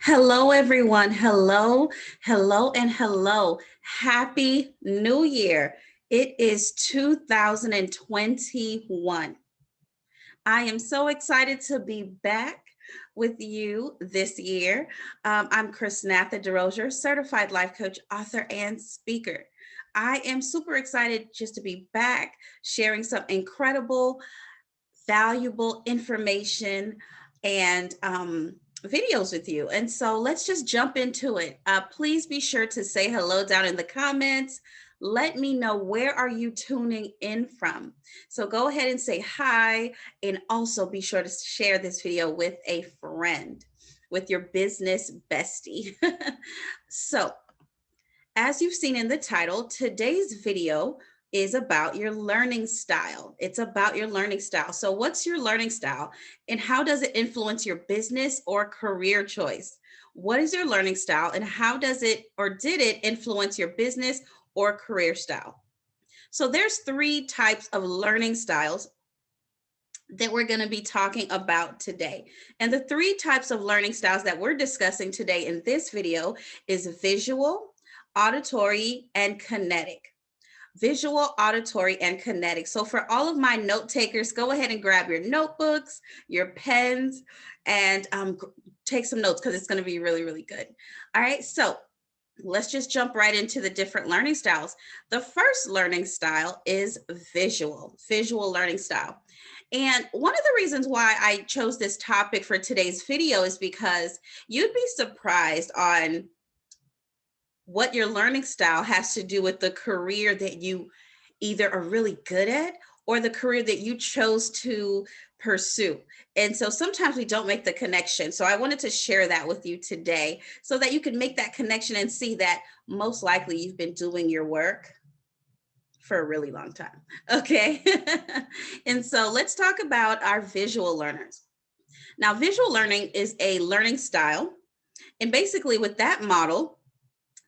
Hello, everyone. Hello, hello, and hello. Happy New Year. It is 2021. I am so excited to be back with you this year. I'm Chrisnatha, certified life coach, author, and speaker. I am super excited just to be back sharing some incredible, valuable information and videos with you. And so let's just jump into it. Please be sure to say hello down in the comments. Let me know, where are you tuning in from? So go ahead and say hi, and also be sure to share this video with a friend, with your business bestie. So as you've seen in the title, today's video is about your learning style. It's about your learning style. So what's your learning style and how does it influence your business or career choice? What is your learning style and how does it or did it influence your business or career style? So there's three types of learning styles that we're going to be talking about today. And the three types of learning styles that we're discussing today in this video is visual, auditory, and kinetic. Visual, auditory, and kinetic. So for all of my note takers, go ahead and grab your notebooks, your pens, and take some notes because it's going to be really, really good. All right, so let's just jump right into the different learning styles. The first learning style is visual learning style. And one of the reasons why I chose this topic for today's video is because you'd be surprised on what your learning style has to do with the career that you either are really good at or the career that you chose to pursue. And so sometimes we don't make the connection. So I wanted to share that with you today so that you can make that connection and see that most likely you've been doing your work for a really long time. Okay. And so let's talk about our visual learners. Now, visual learning is a learning style. And basically with that model,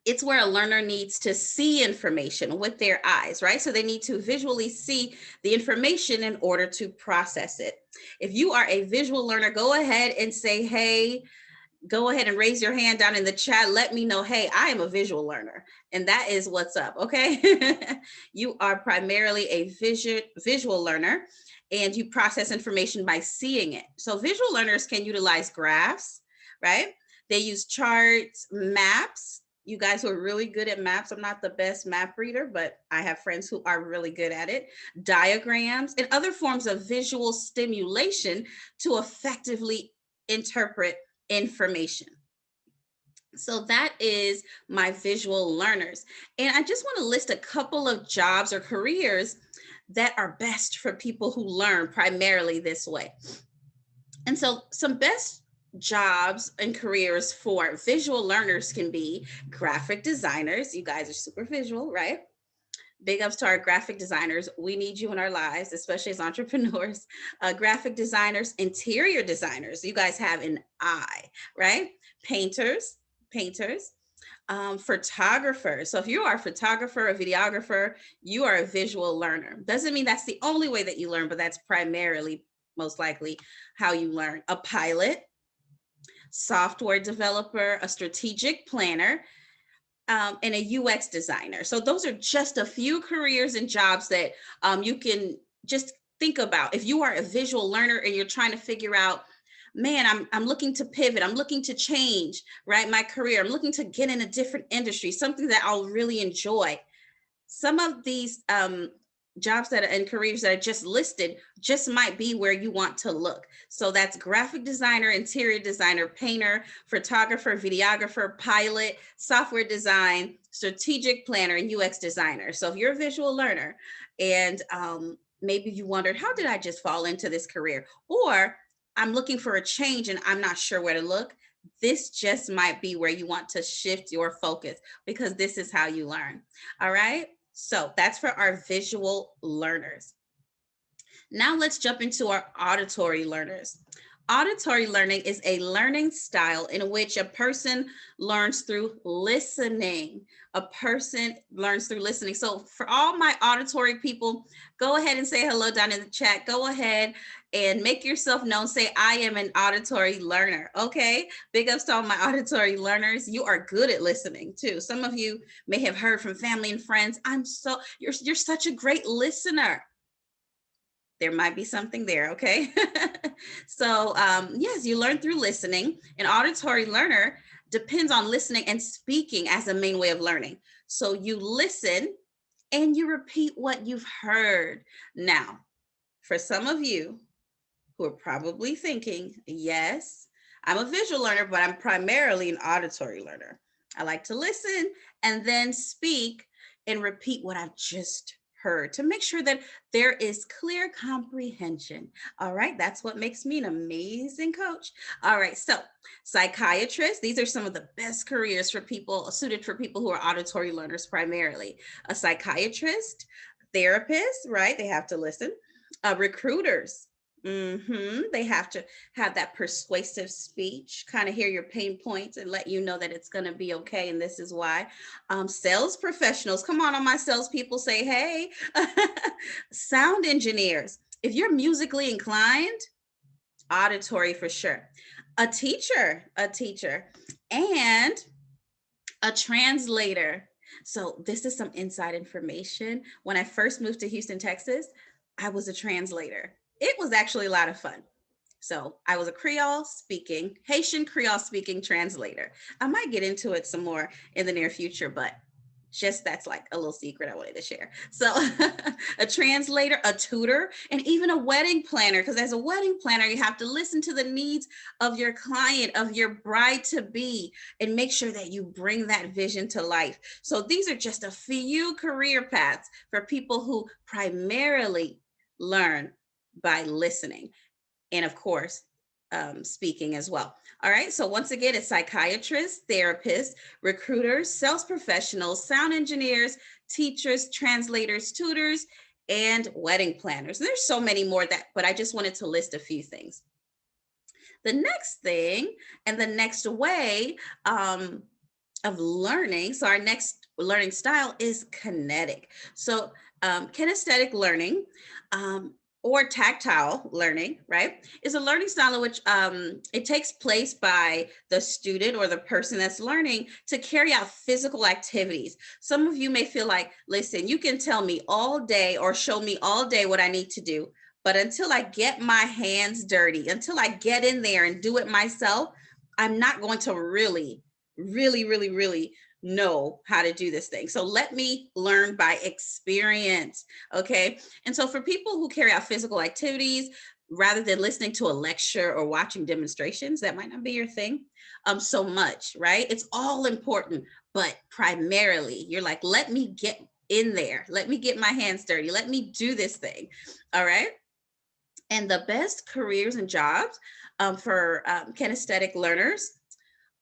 it's where a learner needs to see information with their eyes, right? So they need to visually see the information in order to process it. If you are a visual learner, go ahead and say, hey, go ahead and raise your hand down in the chat. Let me know, hey, I am a visual learner. And that is what's up, okay? You are primarily a visual learner and you process information by seeing it. So visual learners can utilize graphs, right? They use charts, maps. You guys who are really good at maps. I'm not the best map reader, but I have friends who are really good at it. Diagrams and other forms of visual stimulation to effectively interpret information. So that is my visual learners. And I just want to list a couple of jobs or careers that are best for people who learn primarily this way. And so some best jobs and careers for visual learners can be graphic designers. You guys are super visual, right? Big ups to our graphic designers. We need you in our lives, especially as entrepreneurs. Graphic designers, interior designers. You guys have an eye, right? Painters, photographers. So if you are a photographer, a videographer, you are a visual learner. Doesn't mean that's the only way that you learn, but that's primarily, most likely, how you learn. A pilot, software developer, a strategic planner, and a UX designer. So those are just a few careers and jobs that you can just think about. If you are a visual learner and you're trying to figure out, man, I'm looking to pivot, I'm looking to change, right, my career, I'm looking to get in a different industry, something that I'll really enjoy. Some of these jobs that are and careers that I just listed just might be where you want to look. So that's graphic designer, interior designer, painter, photographer, videographer, pilot, software design, strategic planner, and UX designer. So if you're a visual learner and maybe you wondered, how did I just fall into this career? Or I'm looking for a change and I'm not sure where to look. This just might be where you want to shift your focus because this is how you learn. All right. So that's for our visual learners. Now let's jump into our auditory learners. Auditory learning is a learning style in which a person learns through listening. A person learns through listening. So, for all my auditory people, go ahead and say hello down in the chat. Go ahead and make yourself known. Say, I am an auditory learner. Okay. Big ups to all my auditory learners. You are good at listening too. Some of you may have heard from family and friends. You're such a great listener. There might be something there, okay? So yes, you learn through listening. An auditory learner depends on listening and speaking as a main way of learning. So you listen and you repeat what you've heard. Now, for some of you who are probably thinking, yes, I'm a visual learner, but I'm primarily an auditory learner. I like to listen and then speak and repeat what I've just heard to make sure that there is clear comprehension. All right, that's what makes me an amazing coach. All right, so psychiatrists, these are some of the best careers for people suited for people who are auditory learners primarily. A psychiatrist, therapist, right? They have to listen. Recruiters, they have to have that persuasive speech, kind of hear your pain points and let you know that it's going to be okay. And this is why. Sales professionals, come on, all my sales people, say, hey. Sound engineers, if you're musically inclined, auditory for sure. A teacher, and a translator. So this is some inside information. When I first moved to Houston, Texas, I was a translator. It was actually a lot of fun. So I was a Haitian Creole speaking translator. I might get into it some more in the near future, but just that's like a little secret I wanted to share. So a translator, a tutor, and even a wedding planner, because as a wedding planner, you have to listen to the needs of your client, of your bride to be, and make sure that you bring that vision to life. So these are just a few career paths for people who primarily learn by listening. And of course, speaking as well. All right. So once again, it's psychiatrists, therapists, recruiters, sales professionals, sound engineers, teachers, translators, tutors, and wedding planners. And there's so many more but I just wanted to list a few things. The next thing and the next way of learning, so our next learning style is kinetic. So kinesthetic learning, or tactile learning, right, is a learning style in which it takes place by the student or the person that's learning to carry out physical activities. Some of you may feel like, listen, you can tell me all day or show me all day what I need to do, but until I get my hands dirty, until I get in there and do it myself, I'm not going to really know how to do this thing. So let me learn by experience. Okay. And so for people who carry out physical activities, rather than listening to a lecture or watching demonstrations, that might not be your thing so much, right? It's all important, but primarily you're like, let me get in there. Let me get my hands dirty. Let me do this thing. All right. And the best careers and jobs for kinesthetic learners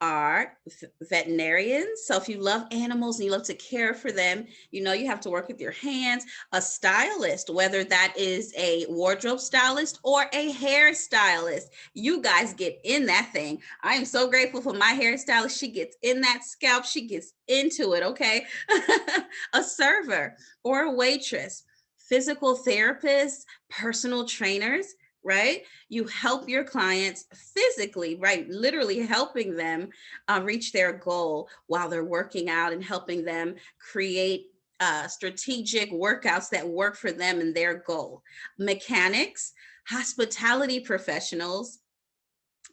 are veterinarians. So if you love animals and you love to care for them, you have to work with your hands. A stylist, whether that is a wardrobe stylist or a hair stylist, you guys get in that thing. I am so grateful for my hairstylist. She gets in that scalp. She gets into it. Okay. A server or a waitress, physical therapists, personal trainers, right? You help your clients physically, right? Literally helping them reach their goal while they're working out and helping them create strategic workouts that work for them and their goal. Mechanics, hospitality professionals,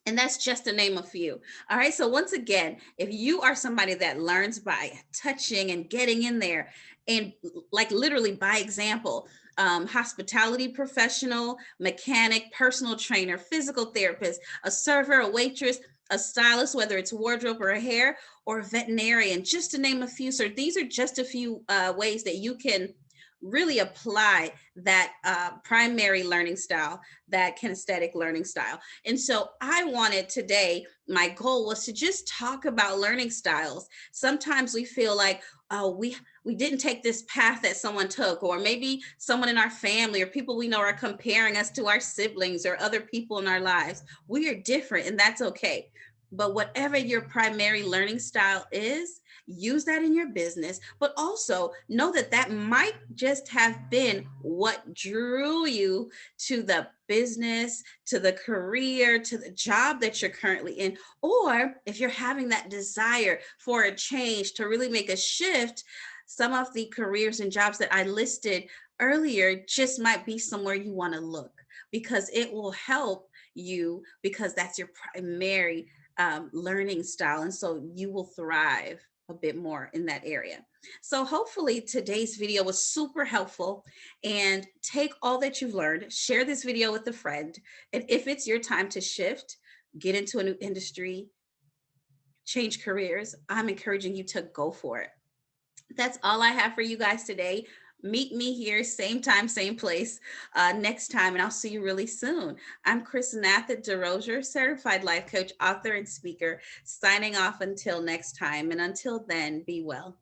and that's just to name a few. All right. So once again, if you are somebody that learns by touching and getting in there and like literally by example, hospitality professional, mechanic, personal trainer, physical therapist, a server, a waitress, a stylist, whether it's wardrobe or hair, or a veterinarian, just to name a few. So these are just a few ways that you can really apply that primary learning style, that kinesthetic learning style. And so I wanted today, my goal was to just talk about learning styles. Sometimes we feel like, oh, we didn't take this path that someone took, or maybe someone in our family or people we know are comparing us to our siblings or other people in our lives. We are different, and that's okay. But whatever your primary learning style is, use that in your business, but also know that that might just have been what drew you to the business, to the career, to the job that you're currently in. Or if you're having that desire for a change, to really make a shift, some of the careers and jobs that I listed earlier just might be somewhere you want to look, because it will help you, because that's your primary learning style. And so you will thrive a bit more in that area. So hopefully today's video was super helpful, and take all that you've learned, share this video with a friend. And if it's your time to shift, get into a new industry, change careers, I'm encouraging you to go for it. That's all I have for you guys today. Meet me here, same time, same place, next time, and I'll see you really soon. I'm Chrisnatha DeRozier, certified life coach, author, and speaker, signing off until next time. And until then, be well.